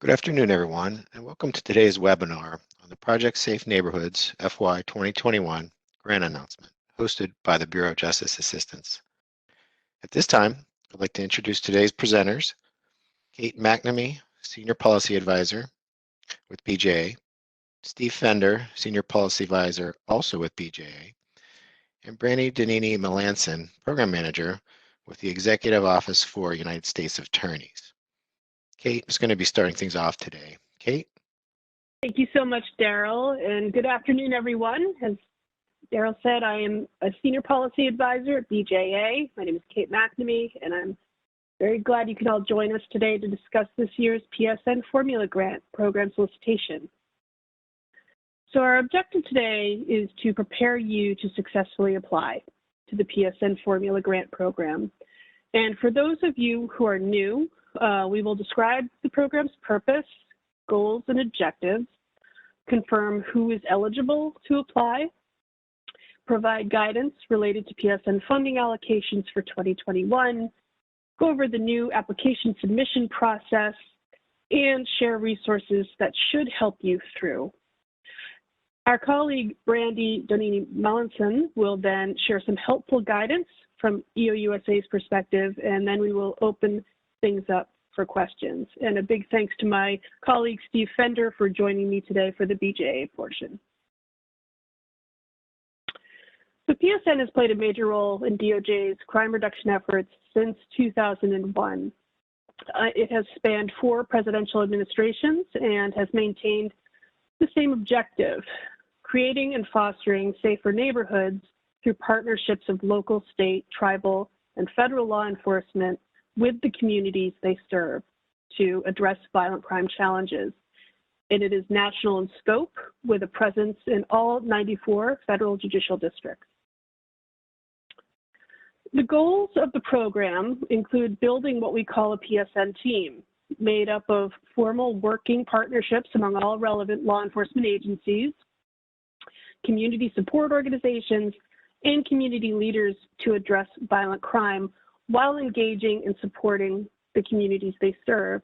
Good afternoon, everyone, and welcome to today's webinar on the Project Safe Neighborhoods FY 2021 grant announcement, hosted by the Bureau of Justice Assistance. At this time, I'd like to introduce today's presenters, Kate McNamee, Senior Policy Advisor with BJA, Steve Fender, Senior Policy Advisor also with BJA, and Brandy Donini Melanson, Program Manager with the Executive Office for United States Attorneys. Kate is going to be starting things off today. Kate? Thank you so much, Daryl, and good afternoon, everyone. As Daryl said, I am a Senior Policy Advisor at BJA. My name is Kate McNamee, and I'm very glad you can all join us today to discuss this year's PSN Formula Grant Program solicitation. So our objective today is to prepare you to successfully apply to the PSN Formula Grant Program. And for those of you who are new, we will describe the program's purpose, goals, and objectives, confirm who is eligible to apply, provide guidance related to PSN funding allocations for 2021, go over the new application submission process, and share resources that should help you through. Our colleague, Brandy Donini Melanson, will then share some helpful guidance from EOUSA's perspective, and then we will open things up for questions. And a big thanks to my colleague, Steve Fender, for joining me today for the BJA portion. So PSN has played a major role in DOJ's crime reduction efforts since 2001. It has spanned 4 presidential administrations and has maintained the same objective: creating and fostering safer neighborhoods through partnerships of local, state, tribal, and federal law enforcement with the communities they serve to address violent crime challenges. And it is national in scope, with a presence in all 94 federal judicial districts. The goals of the program include building what we call a PSN team, made up of formal working partnerships among all relevant law enforcement agencies, community support organizations, and community leaders to address violent crime while engaging and supporting the communities they serve.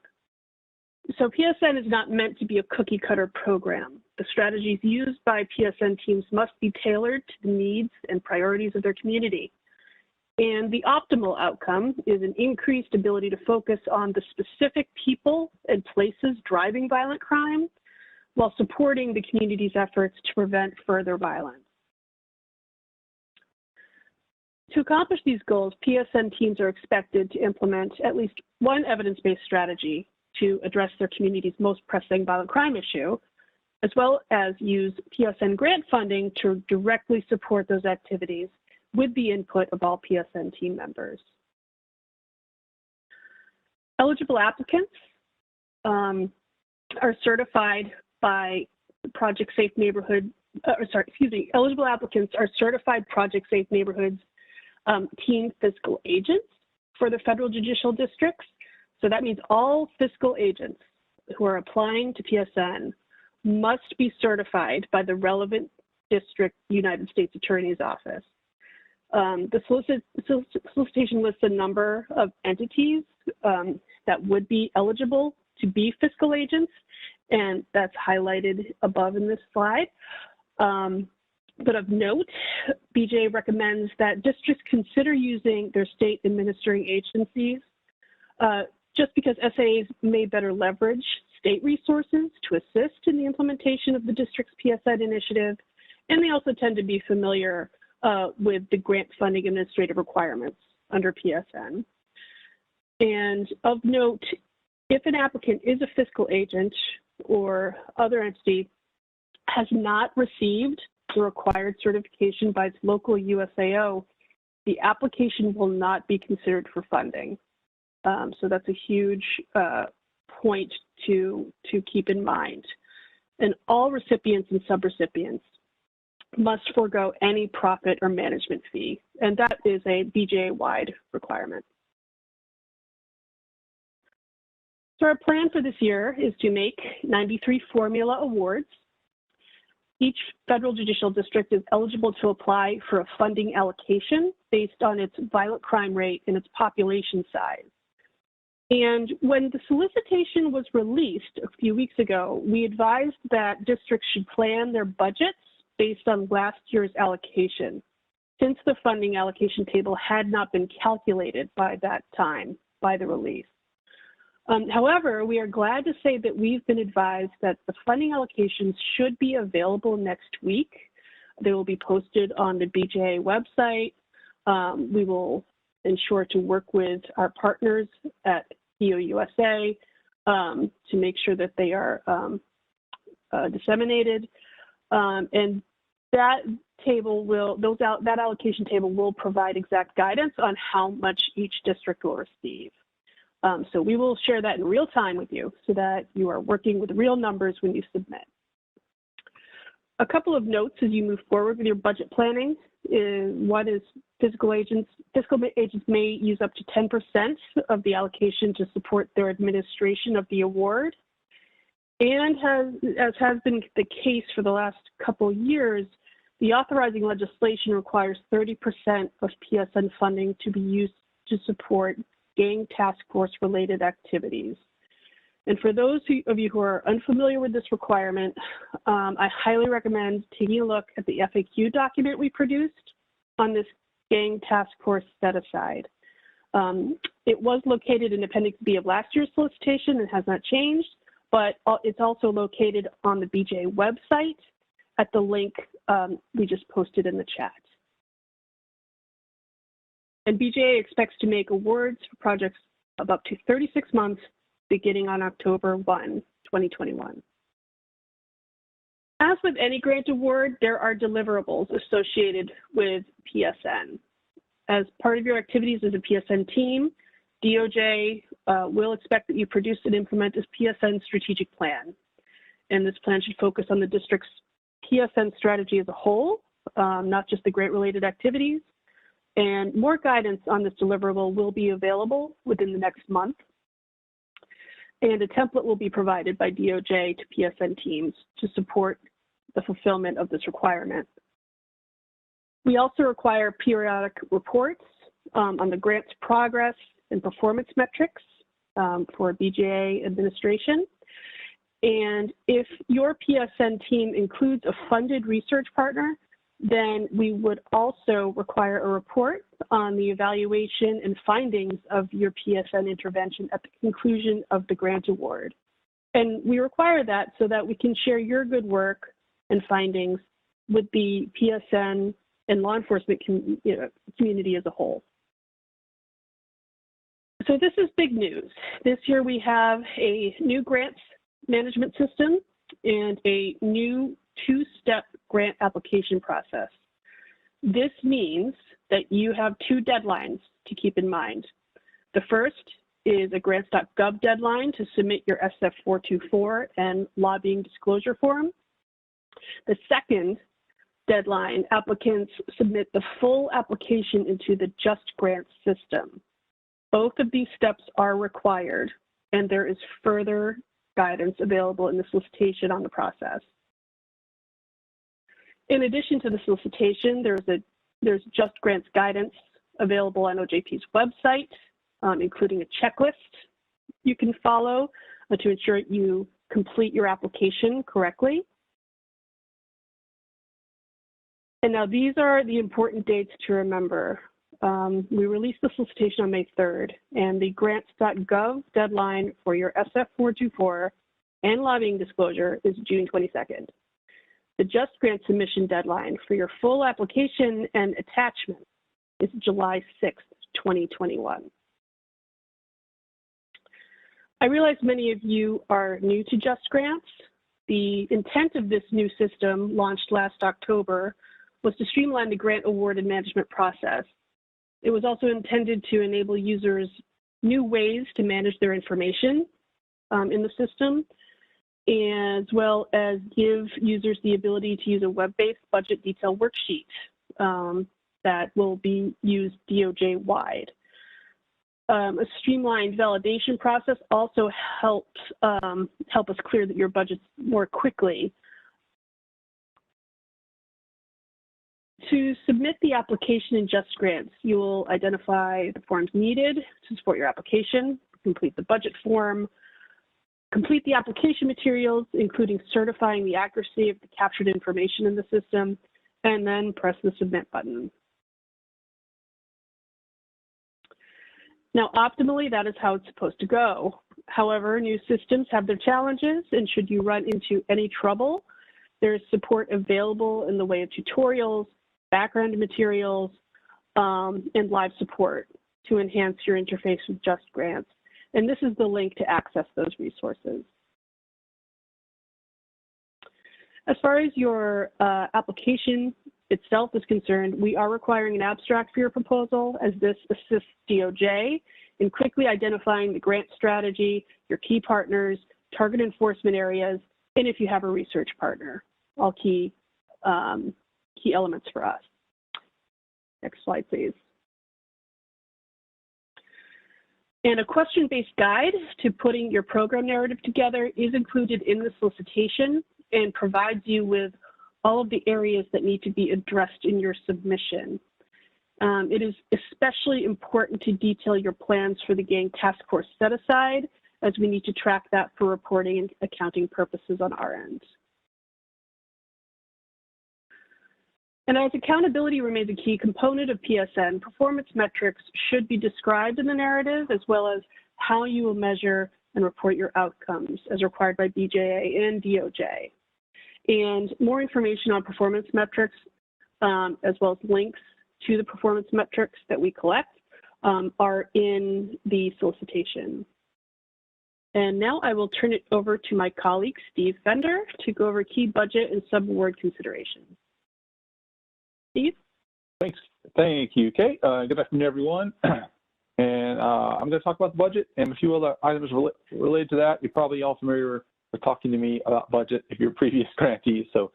So PSN is not meant to be a cookie-cutter program. The strategies used by PSN teams must be tailored to the needs and priorities of their community. And the optimal outcome is an increased ability to focus on the specific people and places driving violent crime while supporting the community's efforts to prevent further violence. To accomplish these goals, PSN teams are expected to implement at least one evidence-based strategy to address their community's most pressing violent crime issue, as well as use PSN grant funding to directly support those activities with the input of all PSN team members. Eligible applicants are certified by Project Safe Neighborhood, eligible applicants are certified Project Safe Neighborhoods team fiscal agents for the federal judicial districts. So that means all fiscal agents who are applying to PSN must be certified by the relevant district United States Attorney's Office. The solicitation lists a number of entities that would be eligible to be fiscal agents, and that's highlighted above in this slide. But of note, BJA recommends that districts consider using their state administering agencies just because SAAs may better leverage state resources to assist in the implementation of the district's PSN initiative, and they also tend to be familiar with the grant funding administrative requirements under PSN. And of note, if an applicant is a fiscal agent or other entity has not received the required certification by its local USAO, the application will not be considered for funding. So that's a huge point to keep in mind. And all recipients and subrecipients must forego any profit or management fee, and that is a BJA-wide requirement. So our plan for this year is to make 93 formula awards. Each federal judicial district is eligible to apply for a funding allocation based on its violent crime rate and its population size. And when the solicitation was released a few weeks ago, we advised that districts should plan their budgets based on last year's allocation, since the funding allocation table had not been calculated by that time, by the release. However, we are glad to say that we've been advised that the funding allocations should be available next week. They will be posted on the BJA website. We will ensure to work with our partners at EOUSA to make sure that they are disseminated. And that table will, that allocation table will provide exact guidance on how much each district will receive. So we will share that in real time with you so that you are working with real numbers when you submit. A couple of notes as you move forward with your budget planning. One is fiscal agents may use up to 10% of the allocation to support their administration of the award. And as has been the case for the last couple of years, the authorizing legislation requires 30% of PSN funding to be used to support gang task force related activities. And for those of you who are unfamiliar with this requirement, I highly recommend taking a look at the FAQ document we produced on this gang task force set aside. It was located in Appendix B of last year's solicitation and has not changed, but it's also located on the BJA website at the link we just posted in the chat. And BJA expects to make awards for projects of up to 36 months beginning on October 1, 2021. As with any grant award, there are deliverables associated with PSN. As part of your activities as a PSN team, DOJ will expect that you produce and implement this PSN strategic plan. And this plan should focus on the district's PSN strategy as a whole, not just the grant-related activities. And more guidance on this deliverable will be available within the next month. And a template will be provided by DOJ to PSN teams to support the fulfillment of this requirement. We also require periodic reports on the grant's progress and performance metrics for BJA administration. And if your PSN team includes a funded research partner, then we would also require a report on the evaluation and findings of your PSN intervention at the conclusion of the grant award. And we require that so that we can share your good work and findings with the PSN and law enforcement community as a whole. So this is big news. This year we have a new grants management system and a new two-step grant application process. This means that you have two deadlines to keep in mind. The first is a grants.gov deadline to submit your SF424 and lobbying disclosure form. The second deadline, applicants submit the full application into the Just Grants system. Both of these steps are required, and there is further guidance available in the solicitation on the process. In addition to the solicitation, there's Just Grants guidance available on OJP's website, including a checklist you can follow to ensure you complete your application correctly. And now these are the important dates to remember. We released the solicitation on May 3rd, and the grants.gov deadline for your SF424 and lobbying disclosure is June 22nd. The Just Grant submission deadline for your full application and attachment is July 6th, 2021. I realize many of you are new to Just Grants. The intent of this new system, launched last October, was to streamline the grant award and management process. It was also intended to enable users new ways to manage their information in the system, as well as give users the ability to use a web-based budget detail worksheet that will be used DOJ-wide. A streamlined validation process also helps help us clear your budgets more quickly. To submit the application in Just Grants, you will identify the forms needed to support your application, complete the budget form, complete the application materials, including certifying the accuracy of the captured information in the system, and then press the submit button. Now, optimally, that is how it's supposed to go. However, new systems have their challenges, and should you run into any trouble, there is support available in the way of tutorials, background materials, and live support to enhance your interface with Just Grants. And this is the link to access those resources. As far as your application itself is concerned, we are requiring an abstract for your proposal, as this assists DOJ in quickly identifying the grant strategy, your key partners, target enforcement areas, and if you have a research partner, all key elements for us. Next slide, please. And a question-based guide to putting your program narrative together is included in the solicitation and provides you with all of the areas that need to be addressed in your submission. It is especially important to detail your plans for the gang task force set-aside, as we need to track that for reporting and accounting purposes on our end. And as accountability remains a key component of PSN, performance metrics should be described in the narrative, as well as how you will measure and report your outcomes as required by BJA and DOJ. And more information on performance metrics, as well as links to the performance metrics that we collect, are in the solicitation. And now I will turn it over to my colleague, Steve Fender, to go over key budget and sub-award considerations. Steve? Thanks. Thank you, Kate. Good afternoon, everyone. And I'm going to talk about the budget and a few other items related to that. You're probably all familiar with talking to me about budget if you're a previous grantee. So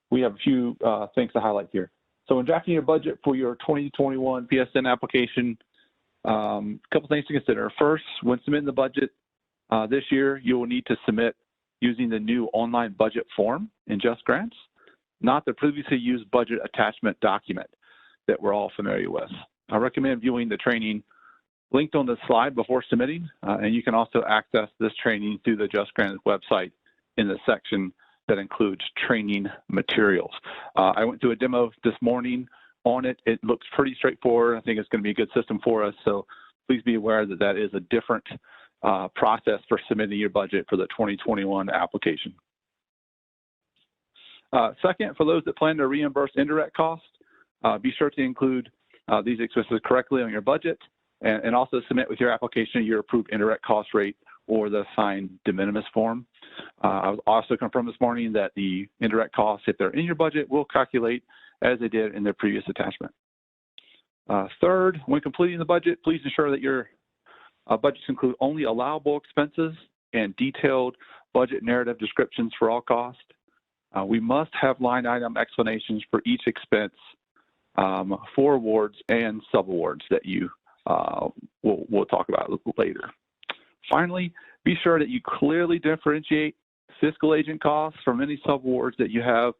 we have a few things to highlight here. So when drafting your budget for your 2021 PSN application, a couple things to consider. First, when submitting the budget this year, you will need to submit using the new online budget form in Just Grants, not the previously used budget attachment document that we're all familiar with. I recommend viewing the training linked on the slide before submitting, and you can also access this training through the Just Grants website in the section that includes training materials. I went through a demo this morning on it. It looks pretty straightforward. I think it's going to be a good system for us, so please be aware that that is a different process for submitting your budget for the 2021 application. Second, for those that plan to reimburse indirect costs, be sure to include these expenses correctly on your budget, and also submit with your application your approved indirect cost rate or the assigned de minimis form. I was also confirmed this morning that the indirect costs, if they're in your budget, will calculate as they did in their previous attachment. Third, when completing the budget, please ensure that your budgets include only allowable expenses and detailed budget narrative descriptions for all costs. We must have line item explanations for each expense for awards and subawards that you we'll talk about later. Finally, be sure that you clearly differentiate fiscal agent costs from any subawards that you have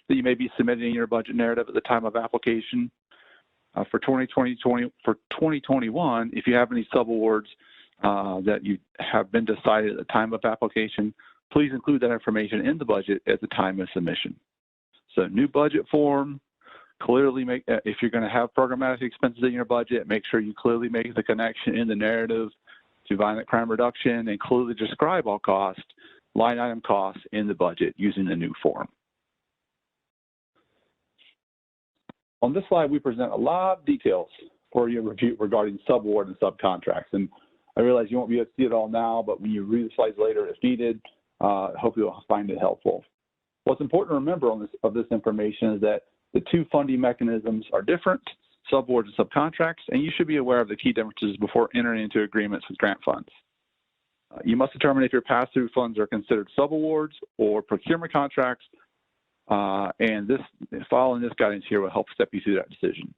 that you may be submitting in your budget narrative at the time of application. For 2021, if you have any subawards that you have been decided at the time of application, please include that information in the budget at the time of submission. So new budget form, clearly make, if you're going to have programmatic expenses in your budget, make sure you clearly make the connection in the narrative to violent crime reduction and clearly describe all costs, line item costs in the budget using the new form. On this slide, we present a lot of details for your review regarding subaward and subcontracts. And I realize you won't be able to see it all now, but when you read the slides later if needed, hope you'll find it helpful. What's important to remember on this information is that the two funding mechanisms are different, subawards and subcontracts, and you should be aware of the key differences before entering into agreements with grant funds. You must determine if your pass-through funds are considered subawards or procurement contracts, and following this guidance here will help step you through that decision.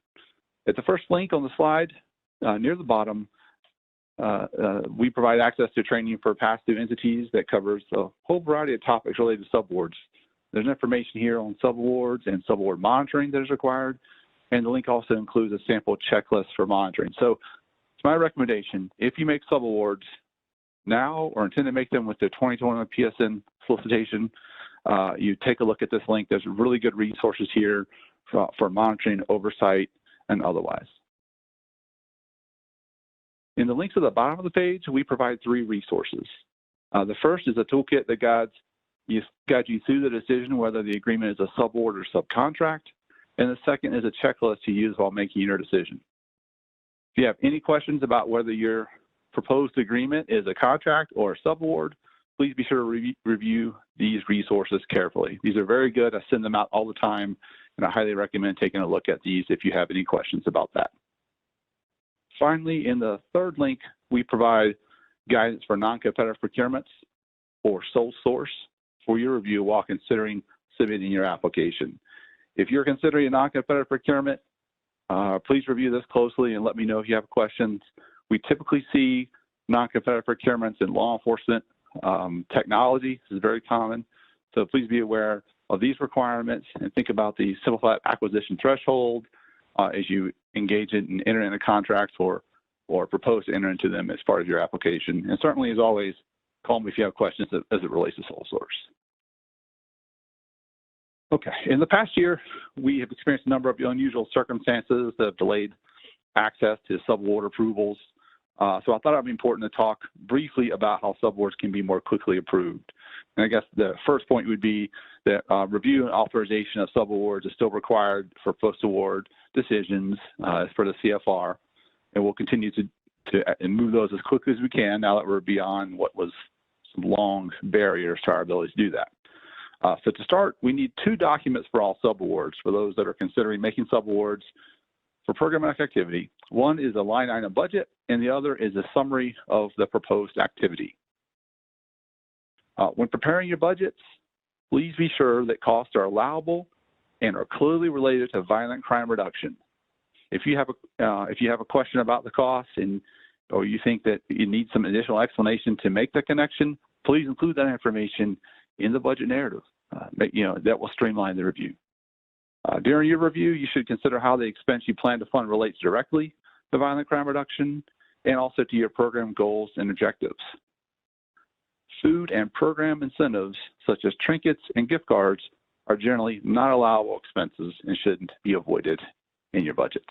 At the first link on the slide, near the bottom, we provide access to training for pass-through entities that covers a whole variety of topics related to subawards. There's information here on subawards and subaward monitoring that is required, and the link also includes a sample checklist for monitoring. So It's my recommendation, if you make subawards now or intend to make them with the 2021 PSN solicitation, you take a look at this link. There's really good resources here for monitoring, oversight, and otherwise. In the links at the bottom of the page, we provide 3 resources. The first is a toolkit that guides you through the decision whether the agreement is a subaward or subcontract, and the second is a checklist to use while making your decision. If you have any questions about whether your proposed agreement is a contract or a subaward, please be sure to review these resources carefully. These are very good. I send them out all the time, and I highly recommend taking a look at these if you have any questions about that. Finally, in the third link, we provide guidance for non-competitive procurements or sole source for your review while considering submitting your application. If you're considering a non-competitive procurement, please review this closely and let me know if you have questions. We typically see non-competitive procurements in law enforcement, technology. This is very common. So please be aware of these requirements and think about the simplified acquisition threshold as you engage in and enter into contracts or propose to enter into them as part of your application. And certainly, as always, call me if you have questions as it relates to sole source. Okay, in the past year, we have experienced a number of unusual circumstances that have delayed access to subaward approvals. So I thought it would be important to talk briefly about how subawards can be more quickly approved. And I guess the first point would be that review and authorization of subawards is still required for post-award decisions for the CFR, and we'll continue to move those as quickly as we can now that we're beyond what was some long barriers to our ability to do that. So to start, we need 2 documents for all subawards for those that are considering making subawards for programmatic activity. One is a line item budget, and the other is a summary of the proposed activity. When preparing your budgets, please be sure that costs are allowable and are clearly related to violent crime reduction. If you have a question about the costs or you think that you need some additional explanation to make the connection, please include that information in the budget narrative. That will streamline the review. During your review, you should consider how the expense you plan to fund relates directly to violent crime reduction and also to your program goals and objectives. Food and program incentives, such as trinkets and gift cards, are generally not allowable expenses and shouldn't be avoided in your budgets.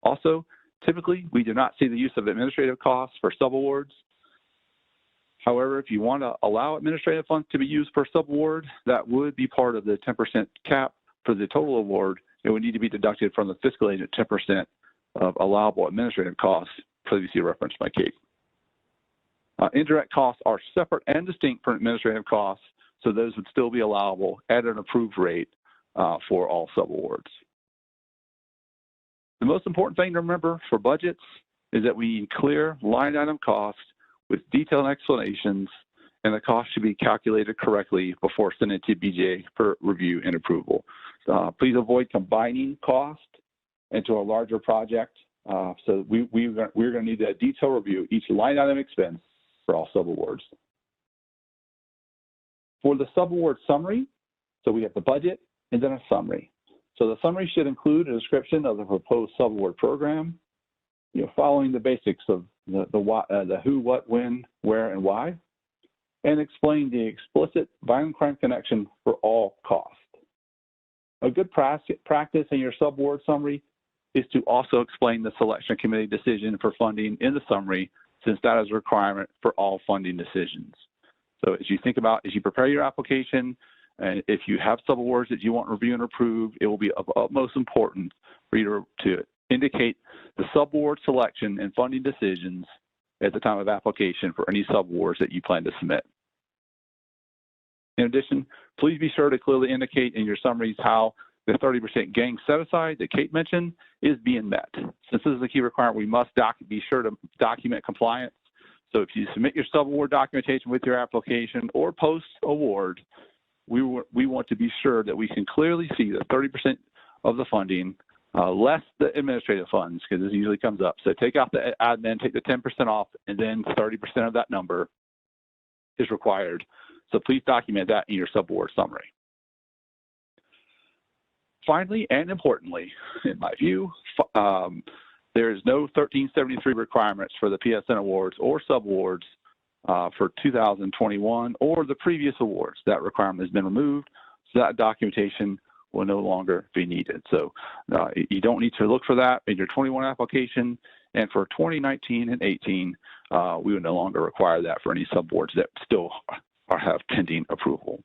Also, typically, we do not see the use of administrative costs for subawards. However, if you want to allow administrative funds to be used per subaward, that would be part of the 10% cap for the total award. It would need to be deducted from the fiscal agent 10% of allowable administrative costs previously referenced by Kate. Indirect costs are separate and distinct from administrative costs, so those would still be allowable at an approved rate for all subawards. The most important thing to remember for budgets is that we need clear line item costs with detailed explanations, and the cost should be calculated correctly before sending it to BJ for review and approval. Please avoid combining cost into a larger project. So we're going to need a detailed review each line item expense for all subawards. For the subaward summary, so we have the budget and then a summary. So the summary should include a description of the proposed subaward program, following the basics of the who, what, when, where, and why, and explain the explicit violent crime connection for all costs. A good practice in your subaward summary is to also explain the selection committee decision for funding in the summary, since that is a requirement for all funding decisions. So as you prepare your application, and if you have subawards that you want to review and approve, it will be of utmost importance for you to indicate the subaward selection and funding decisions at the time of application for any subawards that you plan to submit. In addition, please be sure to clearly indicate in your summaries how the 30% gang set-aside that Kate mentioned is being met. Since this is a key requirement, we must be sure to document compliance. So if you submit your subaward documentation with your application or post-award, we want to be sure that we can clearly see the 30% of the funding less the administrative funds, because this usually comes up. So take out the admin, take the 10% off, and then 30% of that number is required. So please document that in your subaward summary. Finally, and importantly, in my view, there is no 1373 requirements for the PSN awards or subawards for 2021 or the previous awards. That requirement has been removed, so that documentation will no longer be needed. So you don't need to look for that in your 21 application, and for 2019 and 18, we would no longer require that for any subawards that still have pending approval.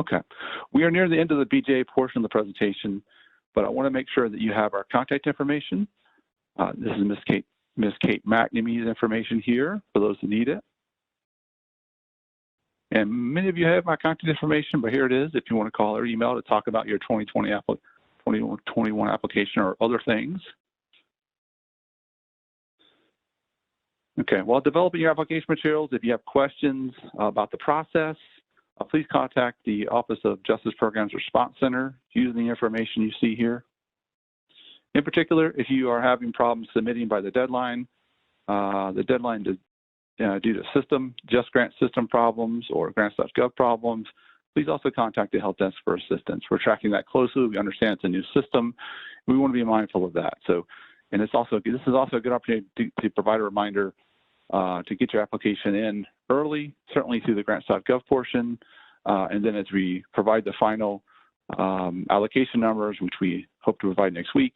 Okay, we are near the end of the BJA portion of the presentation, but I want to make sure that you have our contact information. This is Ms. Kate McNamee's information here for those who need it. And many of you have my contact information, but here it is if you want to call or email to talk about your 2021 application or other things. Okay, while developing your application materials, if you have questions about the process, please contact the Office of Justice Programs Response Center using the information you see here. In particular, if you are having problems submitting by the deadline due to Just Grant system problems or grants.gov problems, please also contact the help desk for assistance. We're tracking that closely. We understand it's a new system. We want to be mindful of that. So, and this is also a good opportunity to provide a reminder to get your application in early, certainly through the grants.gov portion, and then as we provide the final allocation numbers, which we hope to provide next week,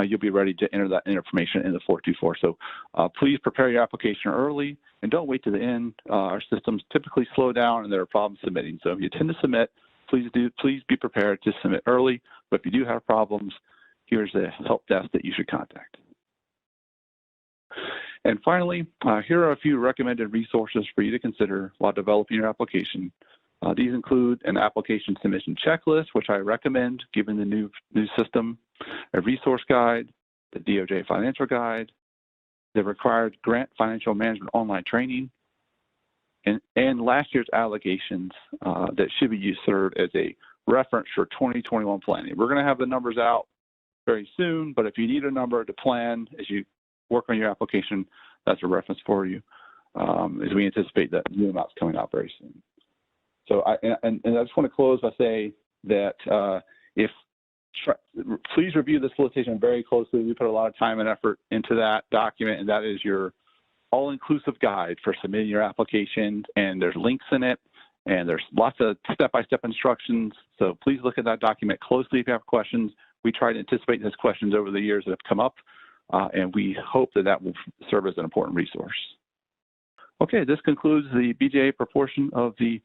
you'll be ready to enter that information in the 424. So please prepare your application early and don't wait to the end. Our systems typically slow down and there are problems submitting. So if you tend to submit, please be prepared to submit early. But if you do have problems, here's the help desk that you should contact. And finally, here are a few recommended resources for you to consider while developing your application. These include an application submission checklist, which I recommend given the new system, a resource guide, the DOJ financial guide, the required grant financial management online training, and last year's allegations that should be used served as a reference for 2021 planning. We're going to have the numbers out very soon, but if you need a number to plan as you work on your application, that's a reference for you as we anticipate that new amounts coming out very soon. So I just want to close by saying that please review the solicitation very closely. We put a lot of time and effort into that document, and that is your all-inclusive guide for submitting your application, and there's links in it, and there's lots of step-by-step instructions. So please look at that document closely if you have questions. We try to anticipate those questions over the years that have come up, and we hope that that will serve as an important resource. Okay, this concludes the BJA portion of the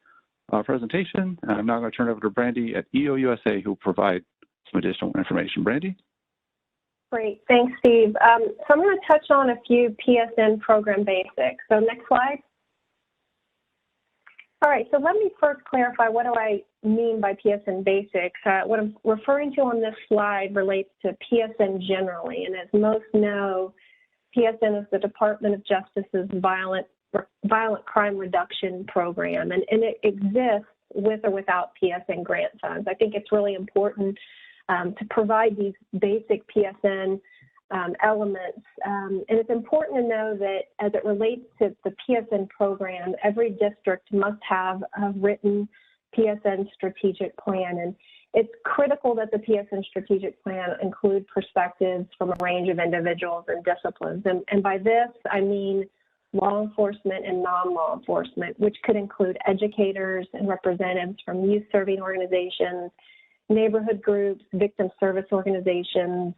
presentation. I'm now going to turn it over to Brandy at EOUSA, who will provide some additional information. Brandy? Great, thanks, Steve. So I'm going to touch on a few PSN program basics. So next slide. All right, so let me first clarify what do I mean by PSN Basics. What I'm referring to on this slide relates to PSN generally, and as most know, PSN is the Department of Justice's violent crime reduction program, and it exists with or without PSN grant funds. I think it's really important to provide these basic PSN elements, and it's important to know that as it relates to the PSN program, every district must have a written PSN strategic plan, and it's critical that the PSN strategic plan include perspectives from a range of individuals and disciplines, and by this I mean law enforcement and non-law enforcement, which could include educators and representatives from youth serving organizations, neighborhood groups, victim service organizations,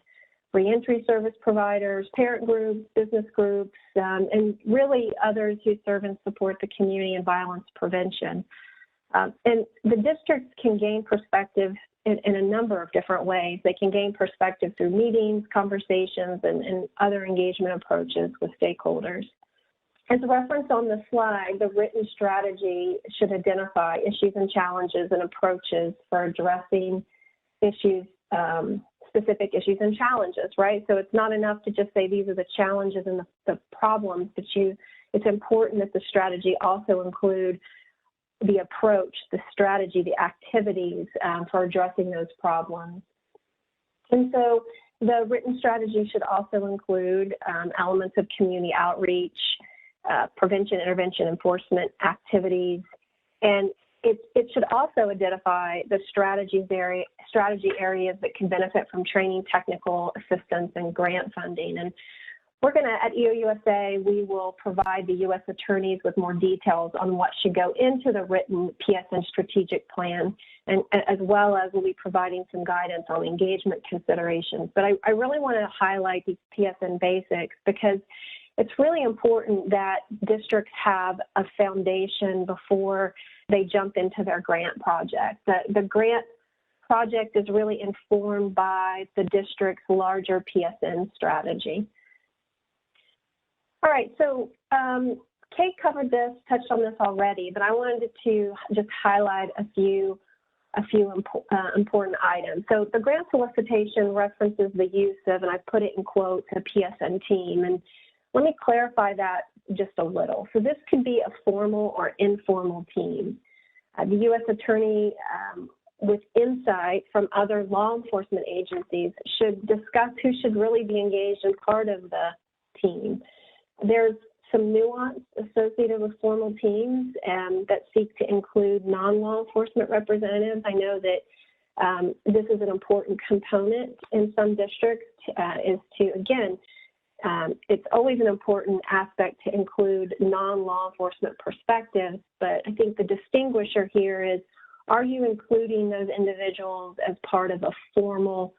reentry service providers, parent groups, business groups, and really others who serve and support the community in violence prevention. And the districts can gain perspective in a number of different ways. They can gain perspective through meetings, conversations, and other engagement approaches with stakeholders. As referenced on the slide, the written strategy should identify issues and challenges and approaches for addressing issues, specific issues and challenges, right? So it's not enough to just say these are the challenges and the problems, but it's important that the strategy also include the approach, the strategy, the activities for addressing those problems. And so the written strategy should also include elements of community outreach, prevention, intervention, enforcement activities, and it should also identify the strategy areas that can benefit from training, technical assistance, and grant funding. And we're going to, at EOUSA, we will provide the U.S. attorneys with more details on what should go into the written PSN strategic plan, and as well as we'll be providing some guidance on engagement considerations. But I really want to highlight these PSN basics because it's really important that districts have a foundation before they jump into their grant project. The grant project is really informed by the district's larger PSN strategy. All right, so Kate covered this, touched on this already, but I wanted to just highlight a few important items. So the grant solicitation references the use of, and I put it in quotes, a PSN team. And let me clarify that just a little. So this could be a formal or informal team. The U.S. attorney with insight from other law enforcement agencies should discuss who should really be engaged as part of the team. There's some nuance associated with formal teams that seek to include non-law enforcement representatives. I know that this is an important component in some districts is to, again, it's always an important aspect to include non-law enforcement perspectives, but I think the distinguisher here is, are you including those individuals as part of a formal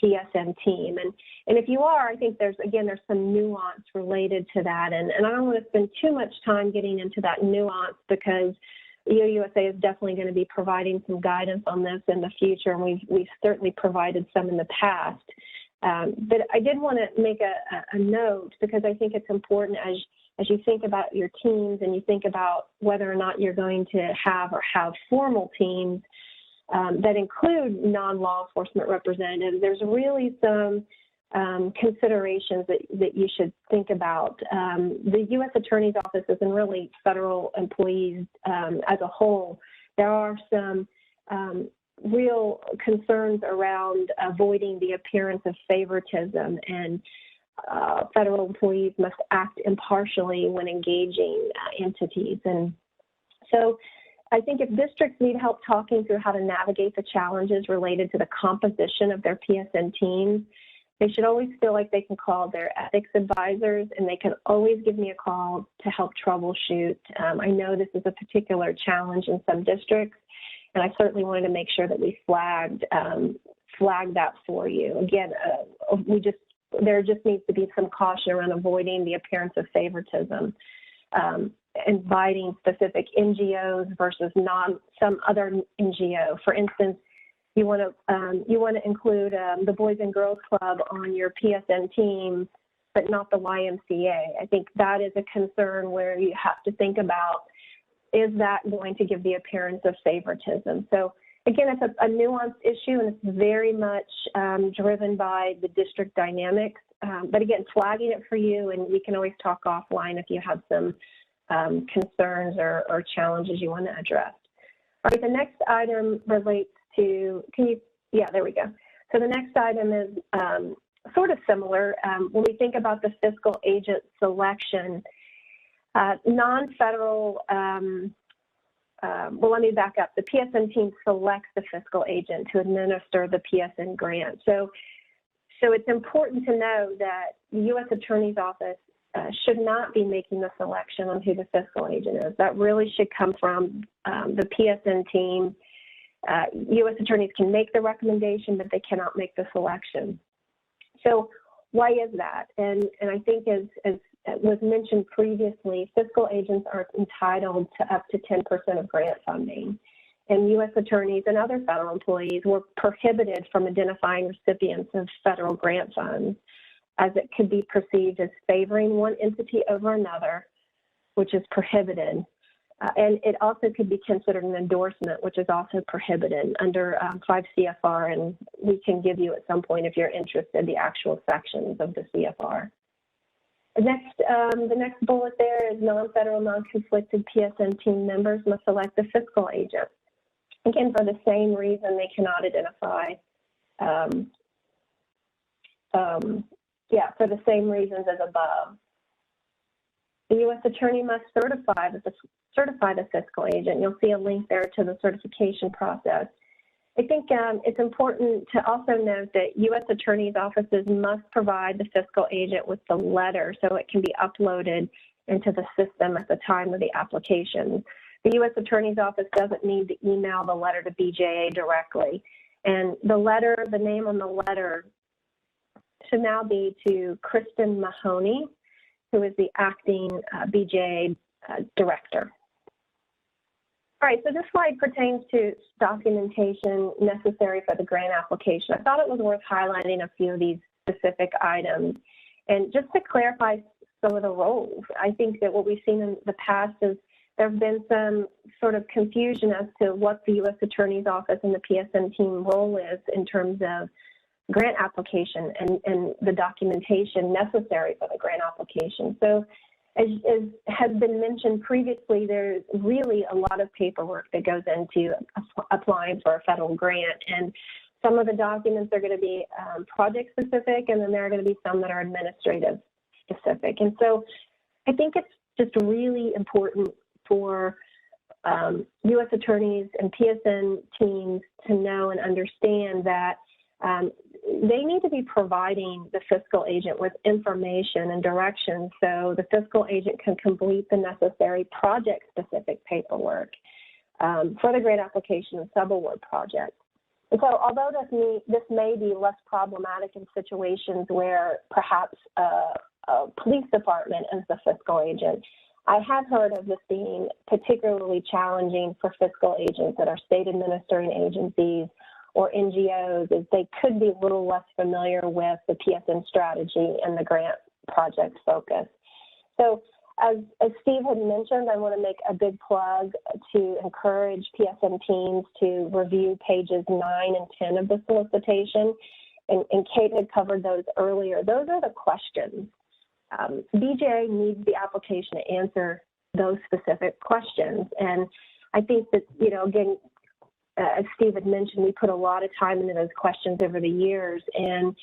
PSN team? And if you are, I think there's some nuance related to that. And I don't want to spend too much time getting into that nuance because EOUSA is definitely going to be providing some guidance on this in the future, and we've certainly provided some in the past. But I did want to make a note because I think it's important as you think about your teams and you think about whether or not you're going to have formal teams that include non-law enforcement representatives. There's really some considerations that you should think about. The U.S. Attorney's Offices and really federal employees as a whole, there are some real concerns around avoiding the appearance of favoritism, and federal employees must act impartially when engaging entities. And so I think if districts need help talking through how to navigate the challenges related to the composition of their PSN teams, they should always feel like they can call their ethics advisors, and they can always give me a call to help troubleshoot. I know this is a particular challenge in some districts, and I certainly wanted to make sure that we flagged that for you. Again, there just needs to be some caution around avoiding the appearance of favoritism, inviting specific NGOs versus some other NGO. For instance, you want to include the Boys and Girls Club on your PSN team, but not the YMCA. I think that is a concern where you have to think about, is that going to give the appearance of favoritism? So again, it's a nuanced issue, and it's very much driven by the district dynamics. But again, flagging it for you, and we can always talk offline if you have some concerns or challenges you want to address. All right, the next item relates to, there we go. So the next item is sort of similar. When we think about the fiscal agent selection, non-federal, well, let me back up. The PSN team selects the fiscal agent to administer the PSN grant. So it's important to know that the U.S. Attorney's Office should not be making the selection on who the fiscal agent is. That really should come from the PSN team. U.S. attorneys can make the recommendation, but they cannot make the selection. So why is that? And I think as was mentioned previously, fiscal agents are entitled to up to 10% of grant funding. And U.S. attorneys and other federal employees were prohibited from identifying recipients of federal grant funds, as it could be perceived as favoring one entity over another, which is prohibited. And it also could be considered an endorsement, which is also prohibited under 5 CFR, and we can give you at some point, if you're interested, the actual sections of the CFR. The next bullet there is non-federal, non-conflicted PSN team members must select the fiscal agent. Again, for the same reason they cannot identify, for the same reasons as above. The U.S. Attorney must certify the fiscal agent. You'll see a link there to the certification process. I think it's important to also note that U.S. Attorney's offices must provide the fiscal agent with the letter so it can be uploaded into the system at the time of the application. The U.S. Attorney's office doesn't need to email the letter to BJA directly. And the letter, the name on the letter should now be to Kristen Mahoney, who is the acting BJA director. All right, so this slide pertains to documentation necessary for the grant application. I thought it was worth highlighting a few of these specific items. And just to clarify some of the roles, I think that what we've seen in the past is there have been some sort of confusion as to what the U.S. Attorney's Office and the PSN team role is in terms of grant application and the documentation necessary for the grant application. So as has been mentioned previously, there's really a lot of paperwork that goes into applying for a federal grant. And some of the documents are going to be project specific, and then there are going to be some that are administrative specific. And so I think it's just really important for U.S. attorneys and PSN teams to know and understand that they need to be providing the fiscal agent with information and direction so the fiscal agent can complete the necessary project-specific paperwork for the grant application and subaward project. And so although this may be less problematic in situations where perhaps a police department is the fiscal agent, I have heard of this being particularly challenging for fiscal agents that are state administering agencies or NGOs, as they could be a little less familiar with the PSN strategy and the grant project focus. So as Steve had mentioned, I want to make a big plug to encourage PSN teams to review pages 9 and 10 of the solicitation. And Kate had covered those earlier. Those are the questions. BJA needs the application to answer those specific questions. And I think that, you know, again, as Steve had mentioned, we put a lot of time into those questions over the years. And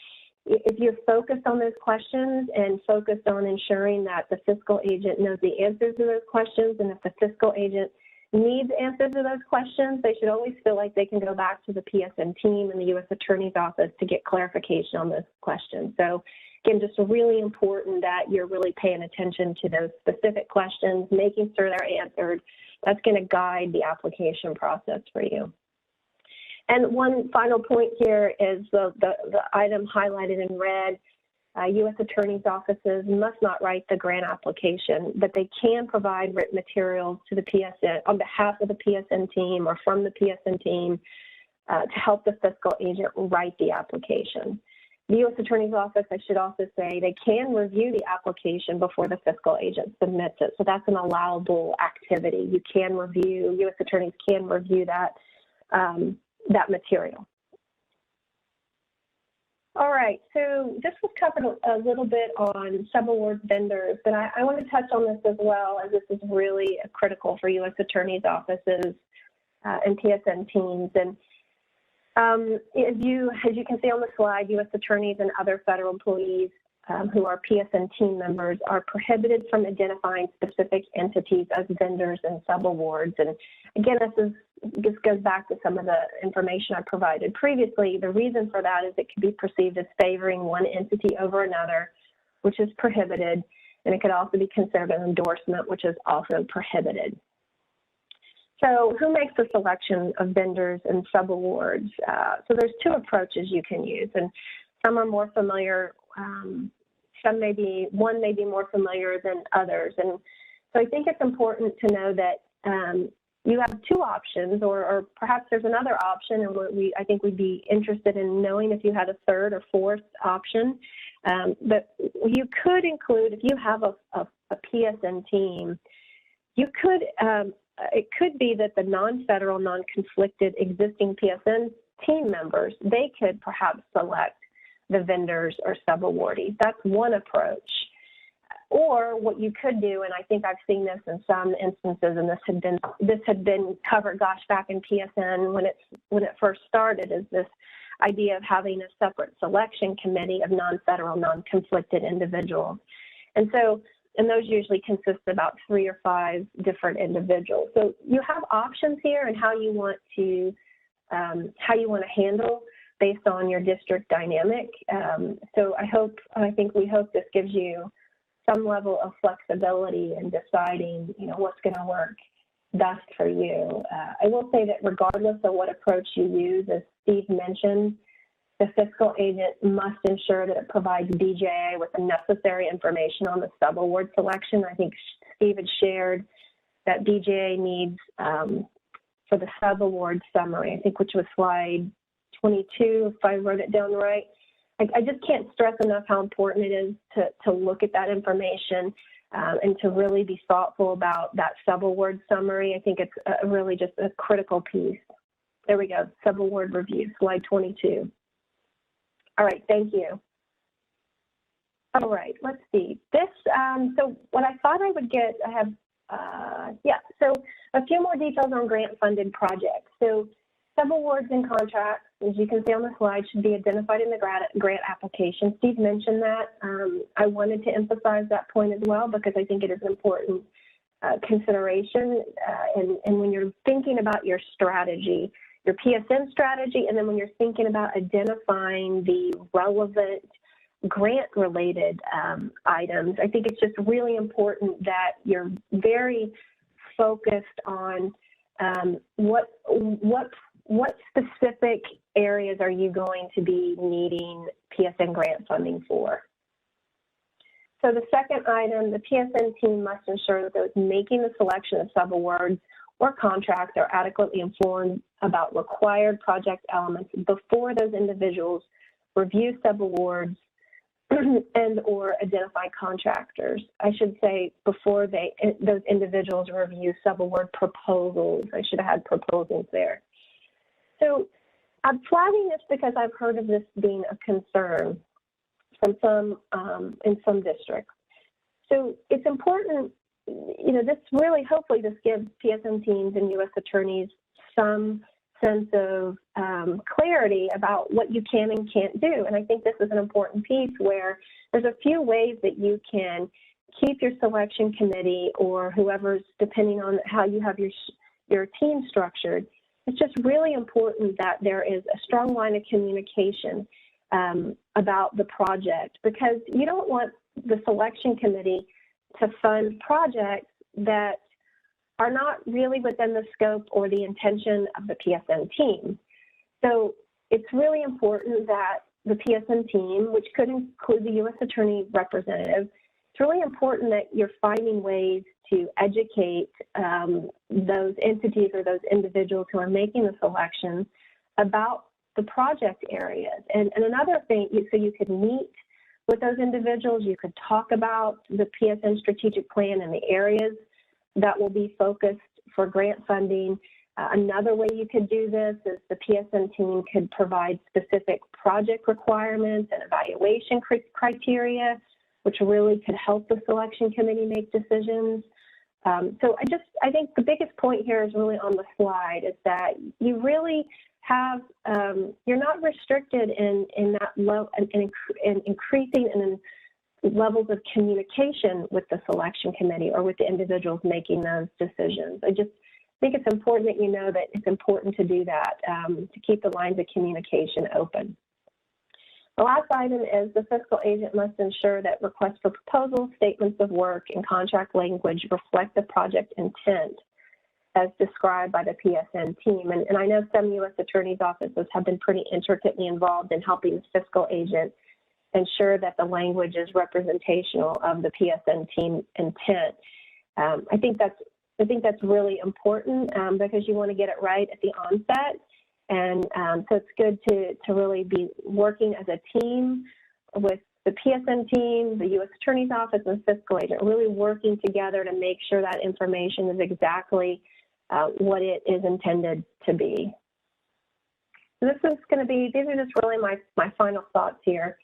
if you're focused on those questions and focused on ensuring that the fiscal agent knows the answers to those questions, and if the fiscal agent needs answers to those questions, they should always feel like they can go back to the PSN team and the U.S. Attorney's Office to get clarification on those questions. So again, just really important that you're really paying attention to those specific questions, making sure they're answered. That's going to guide the application process for you. And one final point here is the item highlighted in red. U.S. Attorney's offices must not write the grant application, but they can provide written materials to the PSN on behalf of the PSN team or from the PSN team to help the fiscal agent write the application. The U.S. Attorney's Office, I should also say, they can review the application before the fiscal agent submits it. So that's an allowable activity. You can review, U.S. attorneys can review that, that material. All right, so this was covered a little bit on subaward vendors, but I want to touch on this as well, as this is really critical for U.S. Attorney's offices and PSN teams. And as you can see on the slide, U.S. attorneys and other federal employees who are PSN team members are prohibited from identifying specific entities as vendors and subawards. And again, this goes back to some of the information I provided previously. The reason for that is it could be perceived as favoring one entity over another, which is prohibited, and it could also be considered an endorsement, which is also prohibited. So who makes the selection of vendors and subawards? So there's two approaches you can use, and some are more familiar. One may be more familiar than others. And so I think it's important to know that you have two options, or perhaps there's another option, and I think we'd be interested in knowing if you had a third or fourth option. But you could include, if you have a PSN team, you could, it could be that the non-federal, non-conflicted existing PSN team members, they could perhaps select the vendors or subawardees. That's one approach. Or what you could do, and I think I've seen this in some instances, and this had been covered, gosh, back in PSN when it first started, is this idea of having a separate selection committee of non-federal, non-conflicted individuals. And so and those usually consist of about 3 or 5 different individuals. So you have options here and how you want to handle based on your district dynamic. So I think we hope this gives you some level of flexibility in deciding, what's going to work best for you. I will say that regardless of what approach you use, as Steve mentioned, the fiscal agent must ensure that it provides DJA with the necessary information on the subaward selection. I think Steve had shared that DJA needs for the subaward summary, I think, which was slide 22, if I wrote it down right. I just can't stress enough how important it is to look at that information and to really be thoughtful about that subaward summary. I think it's really just a critical piece. There we go, subaward review, slide 22. All right, thank you. All right, let's see. This, so what I thought I would get, I have, so a few more details on grant-funded projects. So subawards and contracts, as you can see on the slide, should be identified in the grant application. Steve mentioned that. I wanted to emphasize that point as well because I think it is an important consideration. And when you're thinking about your strategy, your PSN strategy, and then when you're thinking about identifying the relevant grant-related items, I think it's just really important that you're very focused on what specific areas are you going to be needing PSN grant funding for. So the second item, the PSN team must ensure that those making the selection of subawards or contracts are adequately informed about required project elements before those individuals review subawards and or identify contractors. I should say before those individuals review subaward proposals. I should have had proposals there. So I'm flagging this because I've heard of this being a concern from some in some districts. So it's important, this really, hopefully this gives PSN teams and U.S. attorneys some sense of clarity about what you can and can't do. And I think this is an important piece where there's a few ways that you can keep your selection committee or whoever's, depending on how you have your team structured. It's just really important that there is a strong line of communication about the project, because you don't want the selection committee to fund projects that are not really within the scope or the intention of the PSN team. So it's really important that the PSN team, which could include the U.S. Attorney representative, it's really important that you're finding ways to educate those entities or those individuals who are making the selections about the project areas. And another thing, so you could meet with those individuals, you could talk about the PSN strategic plan and the areas that will be focused for grant funding. Another way you could do this is the PSN team could provide specific project requirements and evaluation criteria, which really could help the selection committee make decisions. So I think the biggest point here is really on the slide is that you really have, you're not restricted in that level in increasing in levels of communication with the selection committee or with the individuals making those decisions. I just think it's important that you know that it's important to do that, to keep the lines of communication open. The last item is the fiscal agent must ensure that requests for proposals, statements of work, and contract language reflect the project intent as described by the PSN team. And I know some U.S. attorneys' offices have been pretty intricately involved in helping the fiscal agent ensure that the language is representational of the PSN team intent. I think that's really important because you want to get it right at the onset. And so it's good to really be working as a team with the PSN team, the U.S. Attorney's Office, and the fiscal agent, really working together to make sure that information is exactly what it is intended to be. So this is going to be, these are just really my final thoughts here.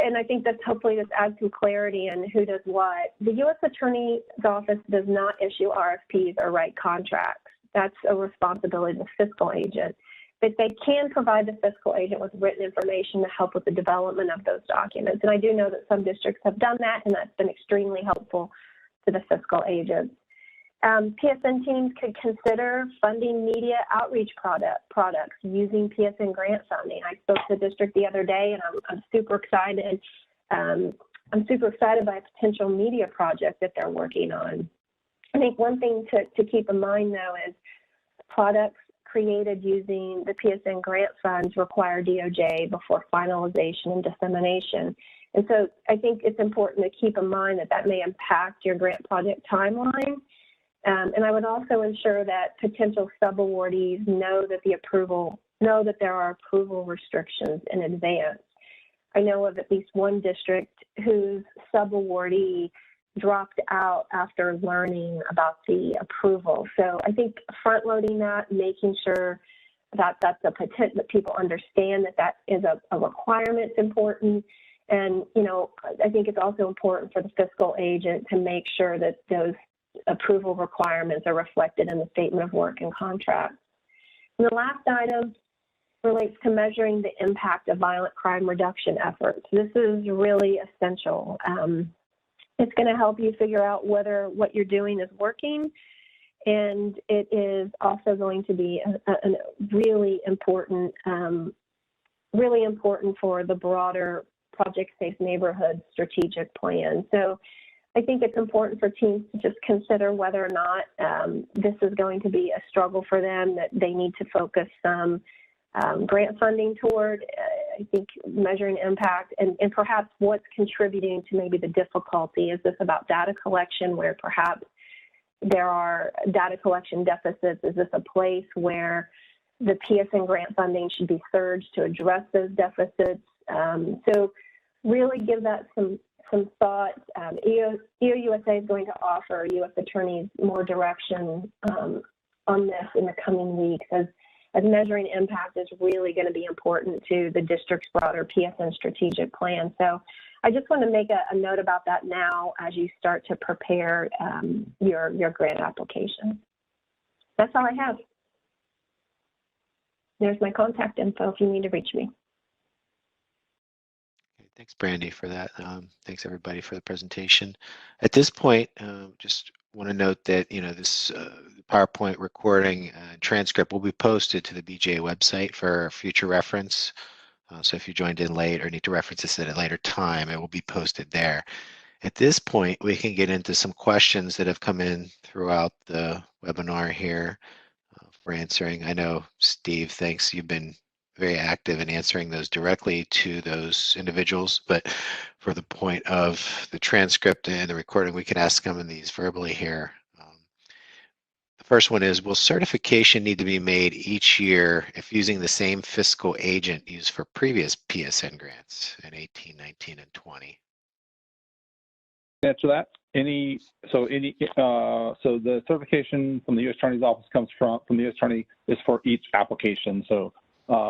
And I think that hopefully this adds some clarity on who does what. The U.S. Attorney's Office does not issue RFPs or write contracts. That's a responsibility of the fiscal agent. but they can provide the fiscal agent with written information to help with the development of those documents. And I do know that some districts have done that, and that's been extremely helpful to the fiscal agents. PSN Teams could consider funding media outreach products using PSN grant funding. I spoke to the district the other day, and I'm super excited. I'm super excited by a potential media project that they're working on. I think one thing to keep in mind, though, is products created using the PSN grant funds require DOJ before finalization and dissemination. And so I think it's important to keep in mind that that may impact your grant project timeline. And I would also ensure that potential subawardees know that there are approval restrictions in advance. I know of at least one district whose subawardee dropped out after learning about the approval. So I think front-loading that, making sure that that's a potential, that people understand that that is a requirement is important. And, you know, I think it's also important for the fiscal agent to make sure that those approval requirements are reflected in the statement of work and contract. And the last item relates to measuring the impact of violent crime reduction efforts. This is really essential. It's going to help you figure out whether what you're doing is working, and it is also going to be a really important for the broader Project Safe Neighborhood strategic plan. So I think it's important for teams to just consider whether or not this is going to be a struggle for them, that they need to focus some grant funding toward. I think measuring impact and perhaps what's contributing to maybe the difficulty. Is this about data collection where perhaps there are data collection deficits? Is this a place where the PSN grant funding should be surged to address those deficits? So really give that some thought. EOUSA is going to offer U.S. attorneys more direction on this in the coming weeks, as measuring impact is really going to be important to the district's broader PSN strategic plan. So I just want to make a note about that now as you start to prepare your grant application. That's all I have. There's my contact info if you need to reach me. Thanks, Brandy, for that. Thanks, everybody, for the presentation. At this point, just want to note that, you know, this PowerPoint recording transcript will be posted to the BJA website for future reference. So if you joined in late or need to reference this at a later time, it will be posted there. At this point, we can get into some questions that have come in throughout the webinar here for answering. I know, Steve, thanks. You've been very active in answering those directly to those individuals, but for the point of the transcript and the recording, we can ask some of these verbally here. The first one is, will certification need to be made each year if using the same fiscal agent used for previous PSN grants in 18, 19, and 20? Answer that. So the certification from the U.S. Attorney's Office comes from the U.S. Attorney is for each application. So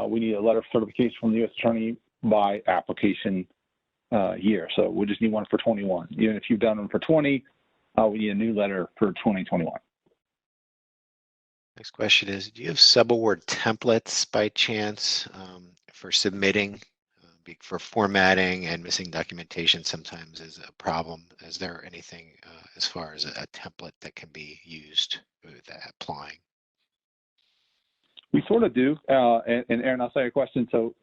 we need a letter of certification from the U.S. Attorney by application year. So we just need one for 21. Even if you've done them for 20, we need a new letter for 2021. Next question is, do you have subaward templates by chance for submitting? For formatting and missing documentation sometimes is a problem. Is there anything as far as a template that can be used with applying? We sort of do, and Aaron, I'll say a question. So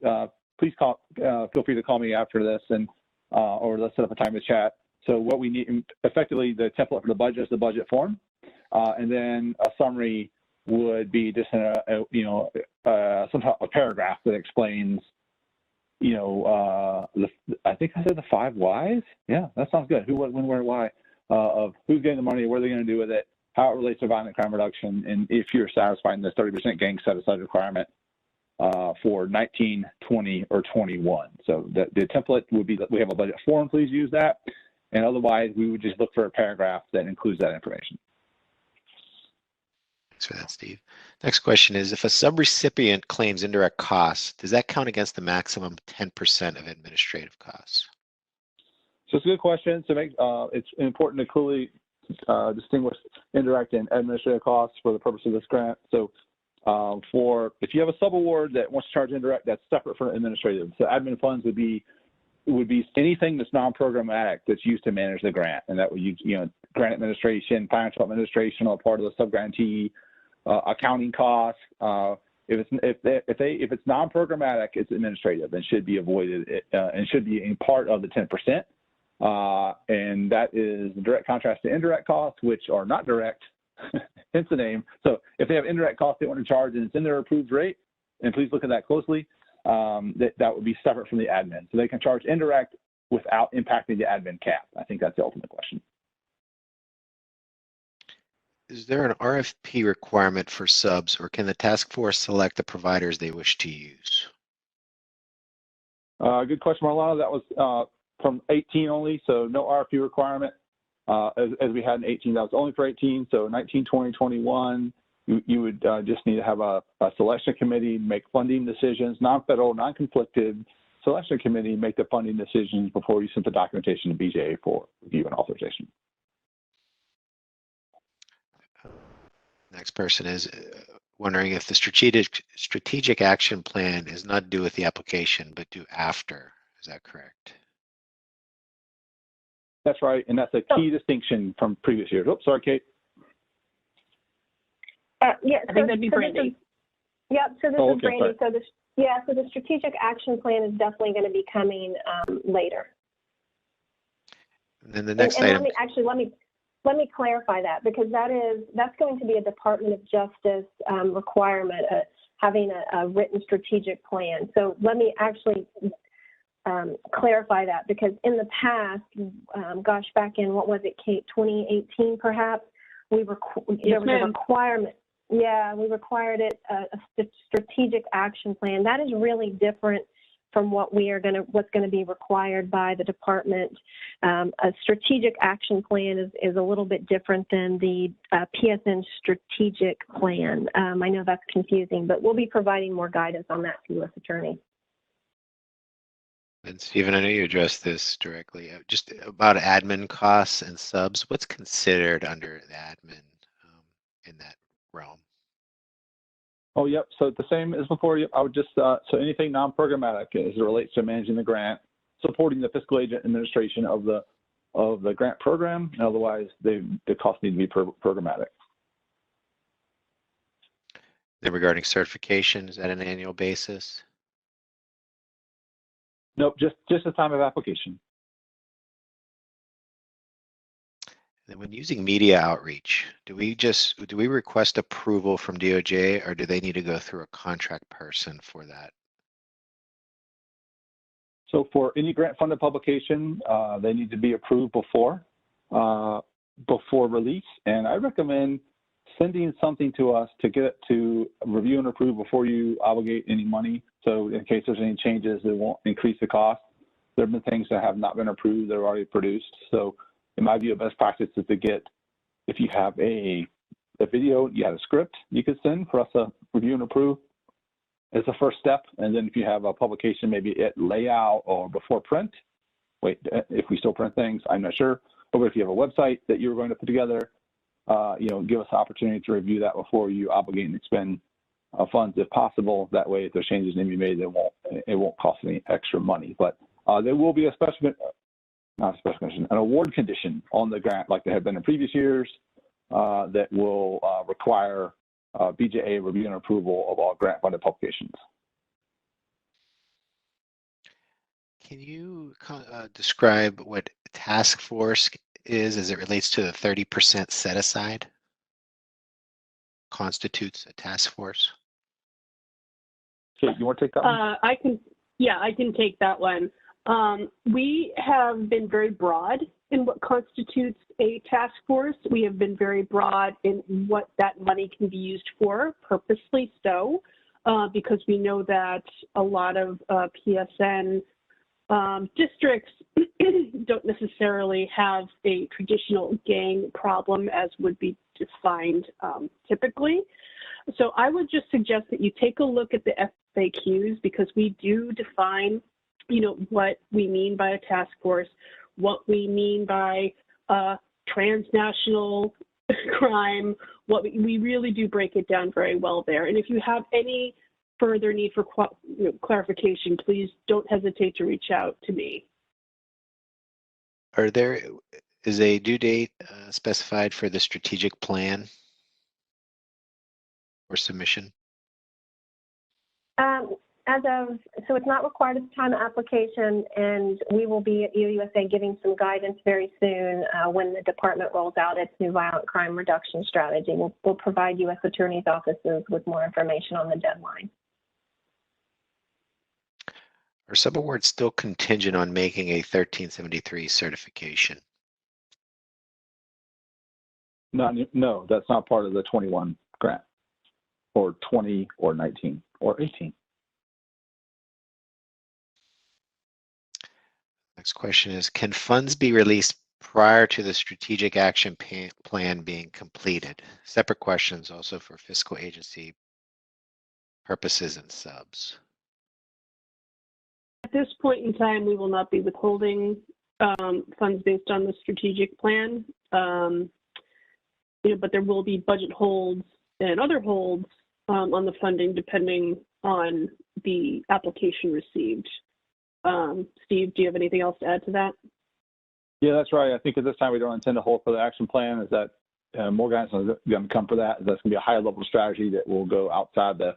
please feel free to call me after this, and or let's set up a time to chat. So what we need, effectively, the template for the budget is the budget form, and then a summary would be just somehow a paragraph that explains, I think I said the 5 whys. Yeah, that sounds good. Who, what, when, where, why, of who's getting the money, what are they going to do with it, how it relates to violent crime reduction, and if you're satisfying the 30% gang set-aside requirement for 19, 20, or 21. So the template would be that we have a budget form, please use that, and otherwise we would just look for a paragraph that includes that information. Thanks for that, Steve. Next question is, if a subrecipient claims indirect costs, does that count against the maximum 10% of administrative costs? So it's a good question. To make it's important to clearly distinguish indirect and administrative costs for the purpose of this grant. So For if you have a subaward that wants to charge indirect, that's separate from administrative. So admin funds would be anything that's non-programmatic that's used to manage the grant, and that would use, grant administration, financial administration, or part of the sub-grantee, accounting costs. If it's non-programmatic, it's administrative and should be avoided and should be in part of the 10%. And that is the direct contrast to indirect costs, which are not direct, hence the name. So if they have indirect costs they want to charge and it's in their approved rate, and please look at that closely, that would be separate from the admin. So they can charge indirect without impacting the admin cap. I think that's the ultimate question. Is there an RFP requirement for subs, or can the task force select the providers they wish to use? Good question, Marlana. That was from 18 only, so no RFP requirement. As we had in 18, that was only for 18. So 19, 20, 21, you would just need to have a selection committee make funding decisions, non-federal, non-conflicted selection committee make the funding decisions before you send the documentation to BJA for review and authorization. Next person is wondering if the strategic action plan is not due with the application, but due after. Is that correct? That's right, and that's a key distinction from previous years. Oops, sorry, Kate. Yeah, I think that'd be Brandy. Yeah, so this is Brandy. Sorry. So the strategic action plan is definitely going to be coming later. And then the next item. Let me clarify that, because that's going to be a Department of Justice requirement, having a written strategic plan. So let me actually clarify that, because in the past, gosh, back in, what was it, Kate, 2018 perhaps, there was a requirement. Yeah, we required it, a strategic action plan. That is really different from what's going to be required by the department. A strategic action plan is a little bit different than the PSN strategic plan. I know that's confusing, but we'll be providing more guidance on that to U.S. Attorney. And Stephen, I know you addressed this directly. Just about admin costs and subs, what's considered under the admin in that realm? Oh, yep. So the same as before. I would just so anything non-programmatic as it relates to managing the grant, supporting the fiscal agent administration of the grant program. And otherwise, the costs need to be programmatic. Then regarding certification, is that an annual basis? Nope, just the time of application. And when using media outreach, do we request approval from DOJ, or do they need to go through a contract person for that? So for any grant-funded publication, they need to be approved before release. And I recommend sending something to us to get it to review and approve before you obligate any money. So in case there's any changes that won't increase the cost. There have been things that have not been approved that are already produced. So in my view, best practice is to get, if you have a video, you have a script you could send for us to review and approve as a first step. And then if you have a publication, maybe at layout or before print, if we still print things, I'm not sure. Or if you have a website that you're going to put together, give us the opportunity to review that before you obligate and expend funds if possible. That way, if there's changes need to be made, it won't cost any extra money. But there will be an award condition on the grant, like there have been in previous years, that will require BJA review and approval of all grant-funded publications. Can you describe what task force is as it relates to the 30% set aside? Constitutes a task force? Kate, you want to take that one? I can take that one. We have been very broad in what constitutes a task force. We have been very broad in what that money can be used for, purposely so, because we know that a lot of PSN districts don't necessarily have a traditional gang problem as would be defined typically. So I would just suggest that you take a look at the FAQs, because we do define what we mean by a task force, what we mean by transnational crime, we really do break it down very well there. And if you have any further need for clarification, please don't hesitate to reach out to me. Is a due date specified for the strategic plan or submission? So it's not required at the time of application, and we will be at UUSA giving some guidance very soon when the department rolls out its new violent crime reduction strategy. We'll provide U.S. attorneys' offices with more information on the deadline. Are subawards still contingent on making a 1373 certification? No, that's not part of the 21 grant, or 20, or 19, or 18. Next question is, can funds be released prior to the strategic action plan being completed? Separate questions also for fiscal agency purposes and subs. At this point in time, we will not be withholding funds based on the strategic plan. But there will be budget holds and other holds on the funding depending on the application received. Steve, do you have anything else to add to that? Yeah, that's right. I think at this time we don't intend to hold for the action plan. Is that more guys are going to come for that? That's going to be a higher level strategy that will go outside the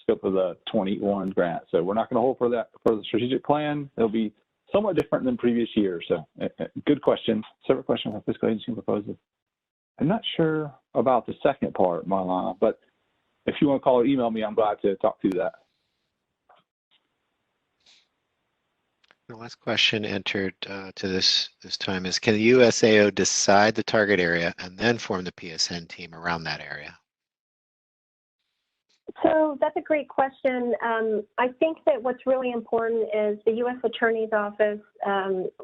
scope of the 21 grant. So we're not going to hold for that for the strategic plan. It'll be somewhat different than previous years. So good question. Separate question for fiscal agency proposal. I'm not sure about the second part, Marlana, but if you want to call or email me, I'm glad to talk through that. The last question entered to this time is, can the USAO decide the target area and then form the PSN team around that area? So that's a great question. I think that what's really important is the U.S. Attorney's Office.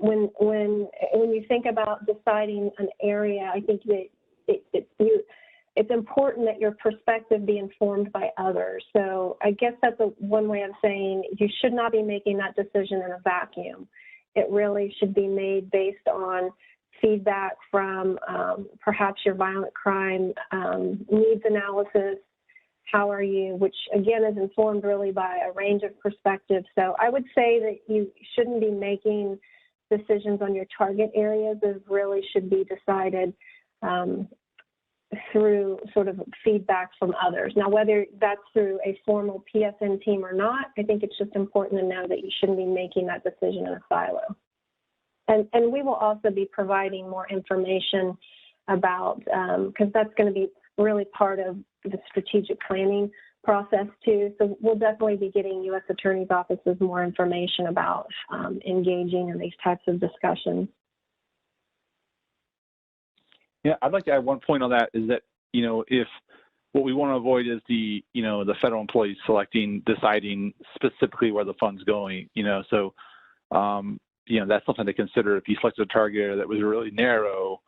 When you think about deciding an area, I think that it's important that your perspective be informed by others. So I guess that's one way of saying you should not be making that decision in a vacuum. It really should be made based on feedback from perhaps your violent crime needs analysis. How are you, which again is informed really by a range of perspectives. So I would say that you shouldn't be making decisions on your target areas. It really should be decided through sort of feedback from others. Now, whether that's through a formal PSN team or not, I think it's just important to know that you shouldn't be making that decision in a silo. And we will also be providing more information about, because that's going to be really part of the strategic planning process too. So we'll definitely be getting U.S. Attorney's offices more information about engaging in these types of discussions. Yeah, I'd like to add one point on that is that, if what we want to avoid is the federal employees deciding specifically where the fund's going, so, that's something to consider. If you selected a target area that was really narrow,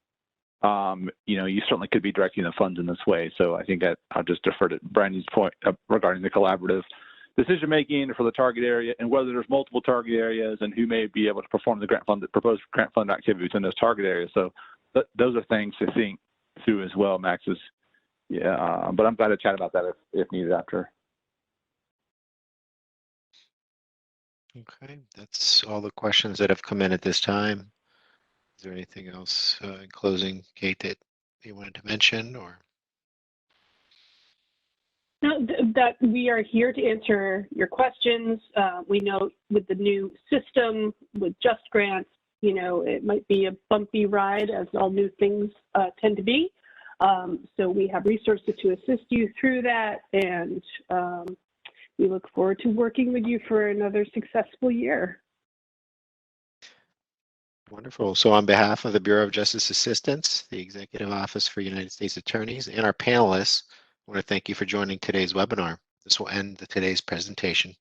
you certainly could be directing the funds in this way. So I think that I'll just defer to Brandy's point regarding the collaborative decision-making for the target area and whether there's multiple target areas and who may be able to perform the proposed grant fund activities in those target areas. So those are things to think through as well, Max. But I'm glad to chat about that if needed after. Okay, that's all the questions that have come in at this time. Is there anything else in closing, Kate, that you wanted to mention, or? No, that we are here to answer your questions. We know with the new system, with Just Grants, it might be a bumpy ride, as all new things tend to be. So we have resources to assist you through that, and we look forward to working with you for another successful year. Wonderful. So on behalf of the Bureau of Justice Assistance, the Executive Office for United States Attorneys, and our panelists, I want to thank you for joining today's webinar. This will end today's presentation.